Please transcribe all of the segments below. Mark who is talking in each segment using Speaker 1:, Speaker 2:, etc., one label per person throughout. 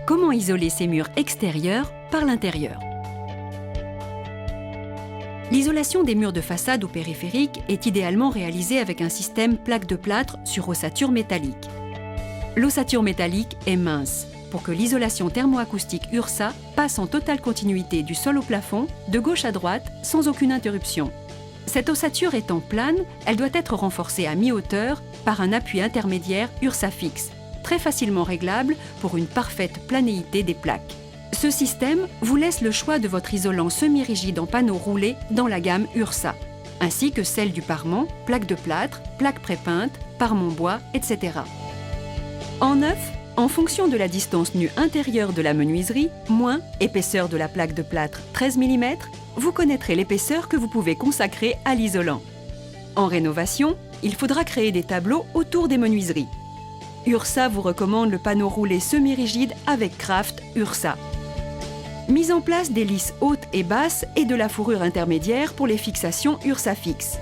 Speaker 1: Comment isoler ces murs extérieurs par l'intérieur? L'isolation des murs de façade ou périphériques est idéalement réalisée avec un système plaque de plâtre sur ossature métallique. L'ossature métallique est mince pour que l'isolation thermoacoustique URSA passe en totale continuité du sol au plafond, de gauche à droite, sans aucune interruption. Cette ossature étant plane, elle doit être renforcée à mi-hauteur par un appui intermédiaire URSA fixe, très facilement réglable pour une parfaite planéité des plaques. Ce système vous laisse le choix de votre isolant semi-rigide en panneau roulé dans la gamme URSA, ainsi que celle du parement, plaque de plâtre, plaque prépeinte, parement bois, etc. En neuf, en fonction de la distance nue intérieure de la menuiserie, moins épaisseur de la plaque de plâtre 13 mm, vous connaîtrez l'épaisseur que vous pouvez consacrer à l'isolant. En rénovation, il faudra créer des tableaux autour des menuiseries. URSA vous recommande le panneau roulé semi-rigide avec Craft URSA. Mise en place des lisses hautes et basses et de la fourrure intermédiaire pour les fixations URSA fixe.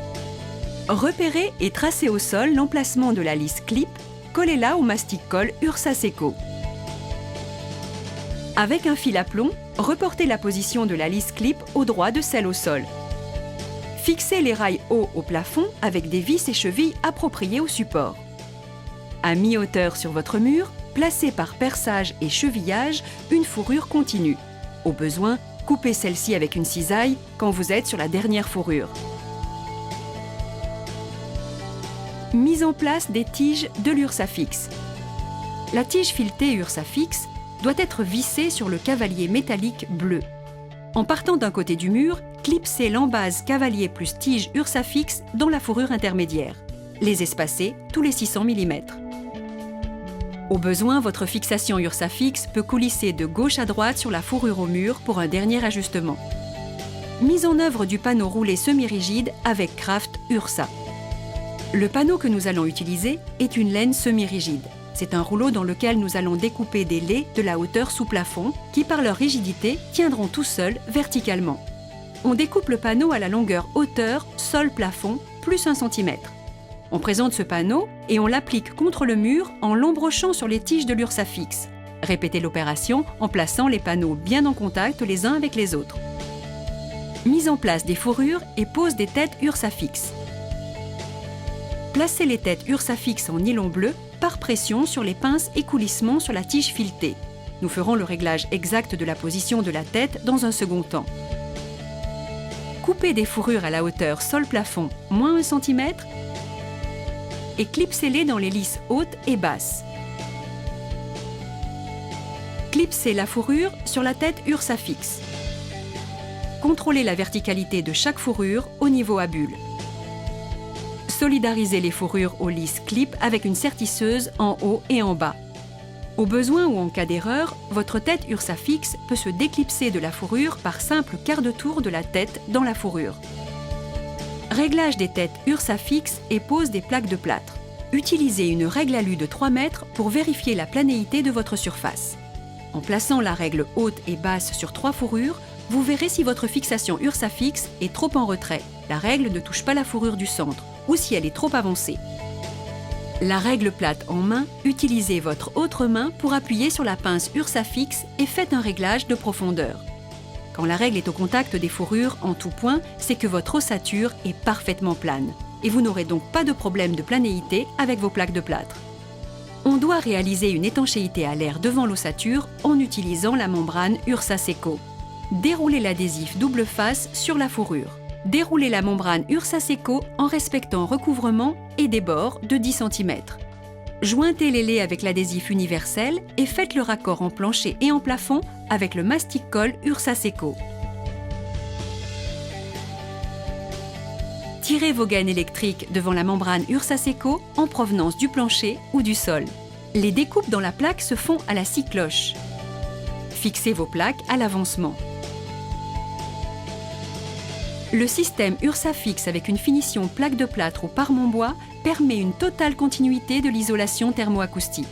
Speaker 1: Repérez et tracez au sol l'emplacement de la lisse clip, collez-la au mastic-colle URSA Seco. Avec un fil à plomb, reportez la position de la lisse clip au droit de celle au sol. Fixez les rails hauts au plafond avec des vis et chevilles appropriées au support. À mi-hauteur sur votre mur, placez par perçage et chevillage une fourrure continue. Au besoin, coupez celle-ci avec une cisaille quand vous êtes sur la dernière fourrure. Mise en place des tiges de l'URSA fixe. La tige filetée URSA fixe doit être vissée sur le cavalier métallique bleu. En partant d'un côté du mur, clipsez l'embase cavalier plus tige URSA fixe dans la fourrure intermédiaire. Les espacer tous les 600 mm. Au besoin, votre fixation URSA fixe peut coulisser de gauche à droite sur la fourrure au mur pour un dernier ajustement. Mise en œuvre du panneau roulé semi-rigide avec Craft URSA. Le panneau que nous allons utiliser est une laine semi-rigide. C'est un rouleau dans lequel nous allons découper des lais de la hauteur sous plafond qui, par leur rigidité, tiendront tout seuls verticalement. On découpe le panneau à la longueur hauteur sol-plafond plus 1 cm. On présente ce panneau et on l'applique contre le mur en l'embrochant sur les tiges de l'URSA fixe. Répétez l'opération en plaçant les panneaux bien en contact les uns avec les autres. Mise en place des fourrures et pose des têtes URSA fixe. Placez les têtes URSA fixe en nylon bleu par pression sur les pinces et coulissements sur la tige filetée. Nous ferons le réglage exact de la position de la tête dans un second temps. Coupez des fourrures à la hauteur sol-plafond moins 1 cm et clipsez-les dans les lisses hautes et basses. Clipsez la fourrure sur la tête URSA fixe. Contrôlez la verticalité de chaque fourrure au niveau à bulle. Solidarisez les fourrures aux lisses clip avec une sertisseuse en haut et en bas. Au besoin ou en cas d'erreur, votre tête URSA fixe peut se déclipser de la fourrure par simple quart de tour de la tête dans la fourrure. Réglage des têtes URSA fixe et pose des plaques de plâtre. Utilisez une règle alu de 3 mètres pour vérifier la planéité de votre surface. En plaçant la règle haute et basse sur 3 fourrures, vous verrez si votre fixation URSA fixe est trop en retrait. La règle ne touche pas la fourrure du centre, ou si elle est trop avancée. La règle plate en main, utilisez votre autre main pour appuyer sur la pince URSA fixe et faites un réglage de profondeur. Quand la règle est au contact des fourrures en tout point, c'est que votre ossature est parfaitement plane. Et vous n'aurez donc pas de problème de planéité avec vos plaques de plâtre. On doit réaliser une étanchéité à l'air devant l'ossature en utilisant la membrane URSA Seco. Déroulez l'adhésif double face sur la fourrure. Déroulez la membrane URSA Seco en respectant recouvrement et des bords de 10 cm. Jointez les lais avec l'adhésif universel et faites le raccord en plancher et en plafond avec le mastic-colle URSA Seco. Tirez vos gaines électriques devant la membrane URSA Seco en provenance du plancher ou du sol. Les découpes dans la plaque se font à la scie cloche. Fixez vos plaques à l'avancement. Le système URSA fixe avec une finition plaque de plâtre ou parement bois permet une totale continuité de l'isolation thermoacoustique.